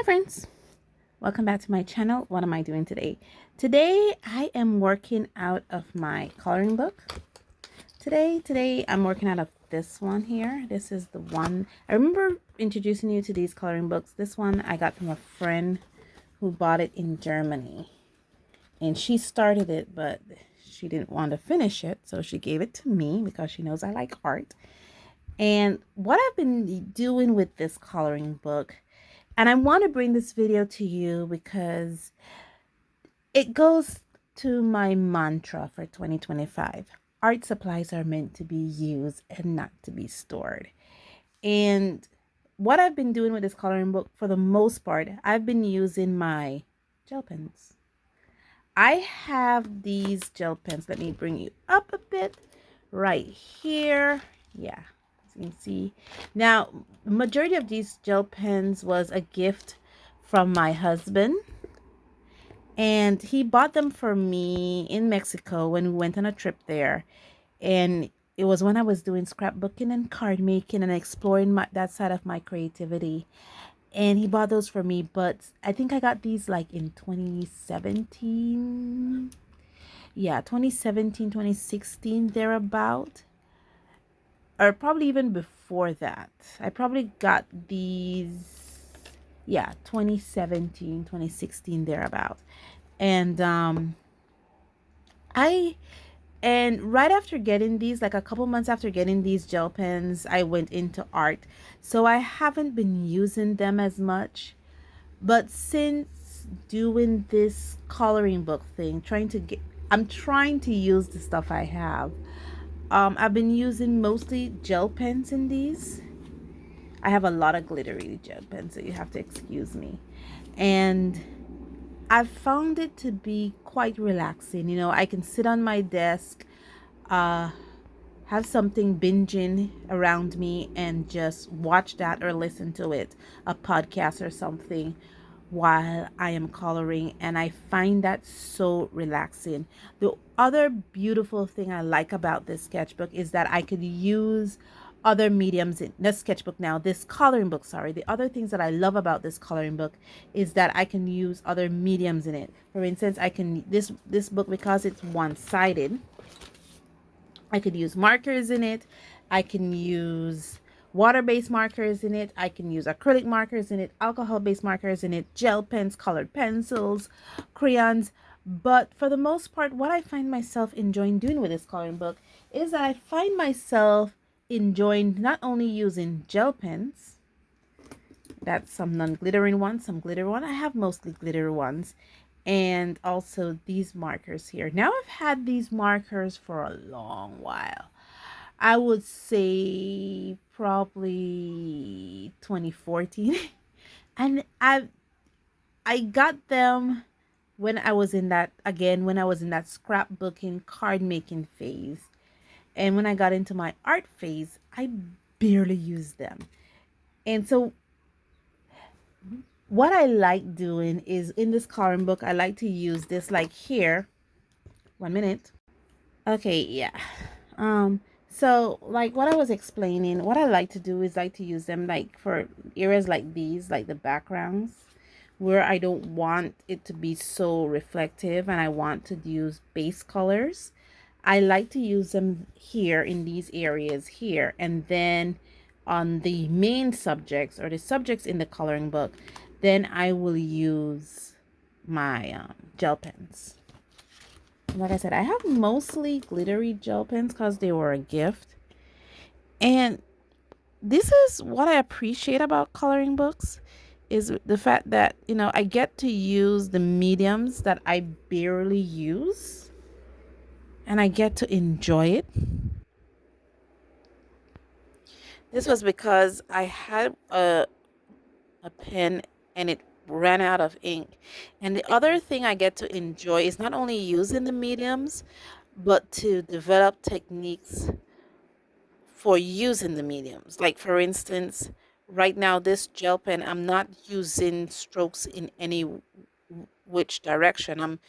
Hi friends, welcome back to my channel. What am I doing today? Today I am working out of my coloring book. Today I'm working out of this one here. This is the one, I remember introducing you to these coloring books. This one I got from a friend who bought it in Germany. And she started it, but she didn't want to finish it. So she gave it to me because she knows I like art. And what I've been doing with this coloring book, and I want to bring this video to you because it goes to my mantra for 2025. Art supplies are meant to be used and not to be stored. And what I've been doing with this coloring book, for the most part, I've been using my gel pens. I have these gel pens. Let me bring you up a bit right here. Yeah, as you can see. Now, majority of these gel pens was a gift from my husband. And he bought them for me in Mexico when we went on a trip there. And it was when I was doing scrapbooking and card making and exploring that side of my creativity. And he bought those for me, but I think I got these like in 2017. Yeah, 2017, 2016, thereabout. Or probably even before that. I probably got these, yeah, 2017, 2016, thereabout. And I and right after getting these, like a couple months after getting these gel pens, I went into art. So I haven't been using them as much. But since doing this coloring book thing, I'm trying to use the stuff I have. I've been using mostly gel pens in these. I have a lot of glittery gel pens, so you have to excuse me. And I've found it to be quite relaxing. You know, I can sit on my desk, uh, have something binging around me, and just watch that or listen to it, a podcast or something, while I am coloring. And I find that so relaxing. The other beautiful thing I like about this sketchbook is that I could use other mediums in this sketchbook now, this coloring book, sorry. The other things that I love about this coloring book is that I can use other mediums in it. For instance, I can this book, because it's one-sided, I could use markers in it. I can use water-based markers in it. I can use acrylic markers in it, alcohol-based markers in it, gel pens, colored pencils, crayons. But for the most part, what I find myself enjoying doing with this coloring book is that I find myself enjoying not only using gel pens, that's some non-glittering ones, some glitter one. I have mostly glitter ones. And also these markers here. Now I've had these markers for a long while. I would say probably 2014. And I got them when I was in that, again, when I was in that scrapbooking, card making phase. And when I got into my art phase, I barely used them. And so what I like doing is, in this coloring book, I like to use this, like here. 1 minute. Okay, yeah. So like what I was explaining, what I like to do is like to use them like for areas like these, like the backgrounds, where I don't want it to be so reflective and I want to use base colors. I like to use them here in these areas here, and then on the main subjects or the subjects in the coloring book, then I will use my gel pens. Like I said, I have mostly glittery gel pens because they were a gift. And this is what I appreciate about coloring books, is the fact that, you know, I get to use the mediums that I barely use, and I get to enjoy it. This was because I had a pen and it ran out of ink. And the other thing I get to enjoy is not only using the mediums, but to develop techniques for using the mediums. Like for instance, right now this gel pen, I'm not using strokes in any which direction. I'm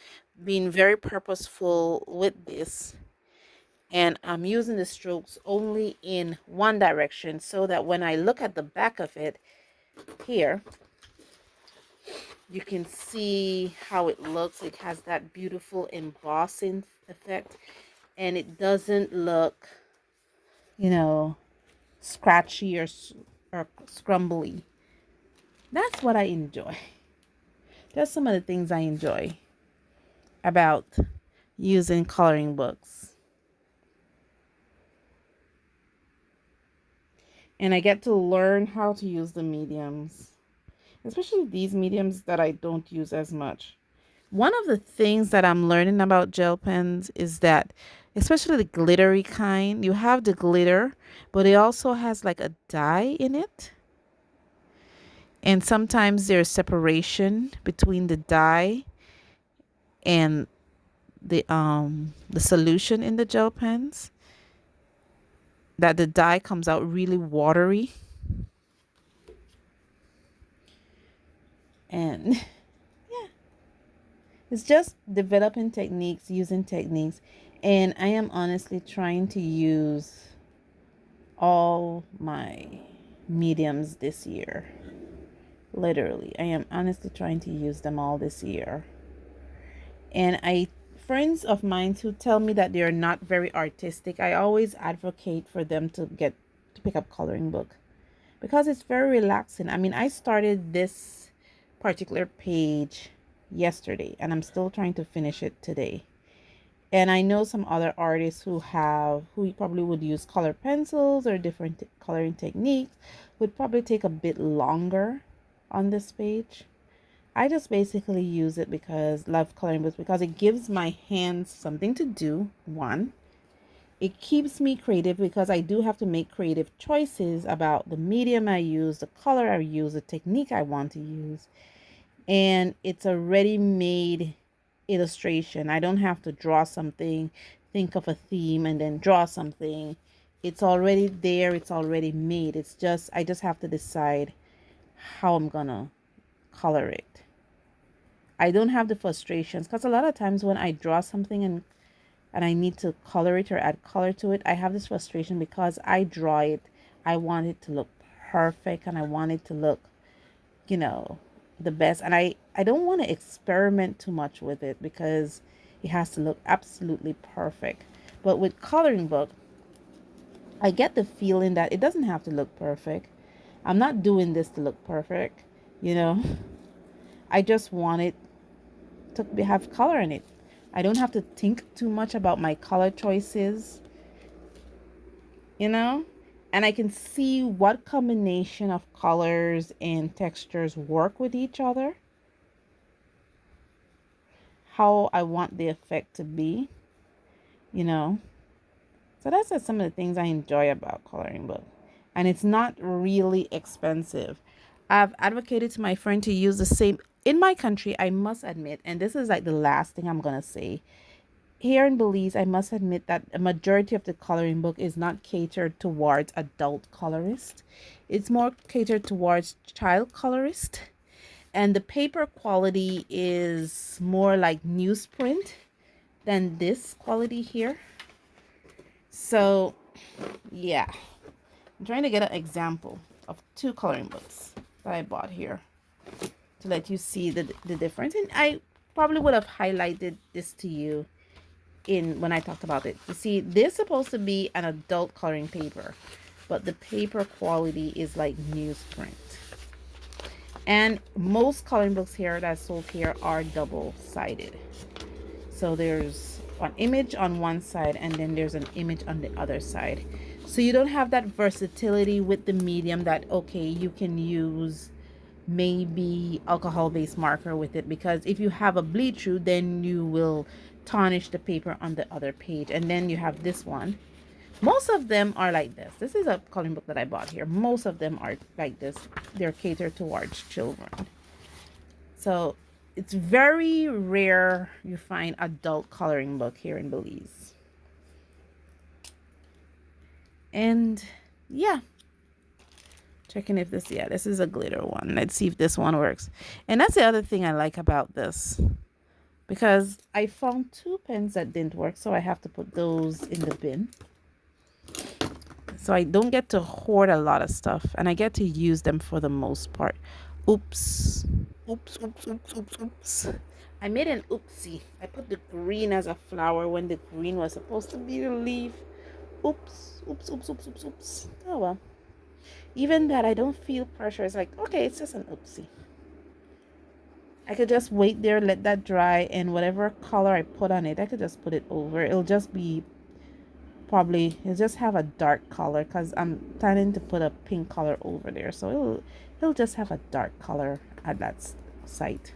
being very purposeful with this, and I'm using the strokes only in one direction so that when I look at the back of it here, You can see how it looks. It has that beautiful embossing effect, and it doesn't look, you know, scratchy or scrumbly. That's what I enjoy. That's some of the things I enjoy about using coloring books. And I get to learn how to use the mediums, especially these mediums that I don't use as much. One of the things that I'm learning about gel pens is that, especially the glittery kind, you have the glitter, but it also has like a dye in it. And sometimes there's separation between the dye and the solution in the gel pens, that the dye comes out really watery. And yeah, it's just developing techniques, using techniques. And I am honestly trying to use all my mediums this year. Literally, I am honestly trying to use them all this year. And I friends of mine who tell me that they're not very artistic, I always advocate for them to pick up coloring book because it's very relaxing. I mean, I started this particular page yesterday and I'm still trying to finish it today. And I know some other artists who probably would use color pencils or different coloring techniques would probably take a bit longer on this page. I just basically use it because love coloring books because it gives my hands something to do. One, it keeps me creative because I do have to make creative choices about the medium I use, the color I use, the technique I want to use. And it's a ready-made illustration. I don't have to draw something, think of a theme, and then draw something. It's already there, it's already made. I just have to decide how I'm gonna color it. I don't have the frustrations because a lot of times when I draw something and I need to color it or add color to it, I have this frustration because I draw it. I want it to look perfect and I want it to look, you know, the best. And I don't want to experiment too much with it because it has to look absolutely perfect. But with coloring book, I get the feeling that it doesn't have to look perfect. I'm not doing this to look perfect, you know. I just want it to have color in it. I don't have to think too much about my color choices, you know? And I can see what combination of colors and textures work with each other, how I want the effect to be, you know? So that's just some of the things I enjoy about coloring book. And it's not really expensive. I've advocated to my friend to use the same in my country, I must admit, and this is like the last thing I'm gonna say. Here in Belize, I must admit that a majority of the coloring book is not catered towards adult colorists. It's more catered towards child colorist. And the paper quality is more like newsprint than this quality here. So, yeah. I'm trying to get an example of two coloring books that I bought here to let you see the difference. And I probably would have highlighted this to you in when I talked about it. You see, this is supposed to be an adult coloring paper, but the paper quality is like newsprint. And most coloring books here that sold here are double-sided. So there's an image on one side and then there's an image on the other side. So you don't have that versatility with the medium that, okay, you can use maybe alcohol-based marker with it, because if you have a bleed through, then you will tarnish the paper on the other page. And then you have this one. Most of them are like this. This is a coloring book that I bought here. Most of them are like this. They're catered towards children. So it's very rare you find adult coloring book here in Belize. And yeah, checking if this is a glitter one. Let's see if this one works. And that's the other thing I like about this, because I found two pens that didn't work, so I have to put those in the bin. So I don't get to hoard a lot of stuff and I get to use them for the most part. Oops. Oops, oops, oops, oops, oops. I made an oopsie. I put the green as a flower when the green was supposed to be the leaf. Oops, oops, oops, oops, oops, oops. Oh well. Even that, I don't feel pressure. It's like, okay, it's just an oopsie. I could just wait there, let that dry, and whatever color I put on it, I could just put it over. It'll just be probably, it'll just have a dark color because I'm planning to put a pink color over there. So it'll just have a dark color at that site.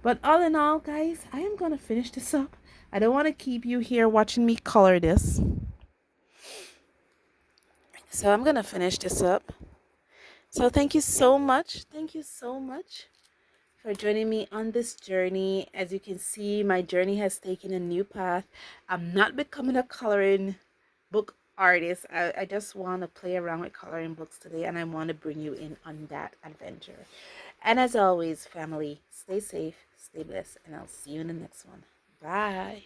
But all in all, guys, I am going to finish this up. I don't want to keep you here watching me color this. So I'm going to finish this up. So thank you so much. Thank you so much for joining me on this journey. As you can see, my journey has taken a new path. I'm not becoming a coloring book artist. I just want to play around with coloring books today, and I want to bring you in on that adventure. And as always, family, stay safe, stay blessed, and I'll see you in the next one. Bye.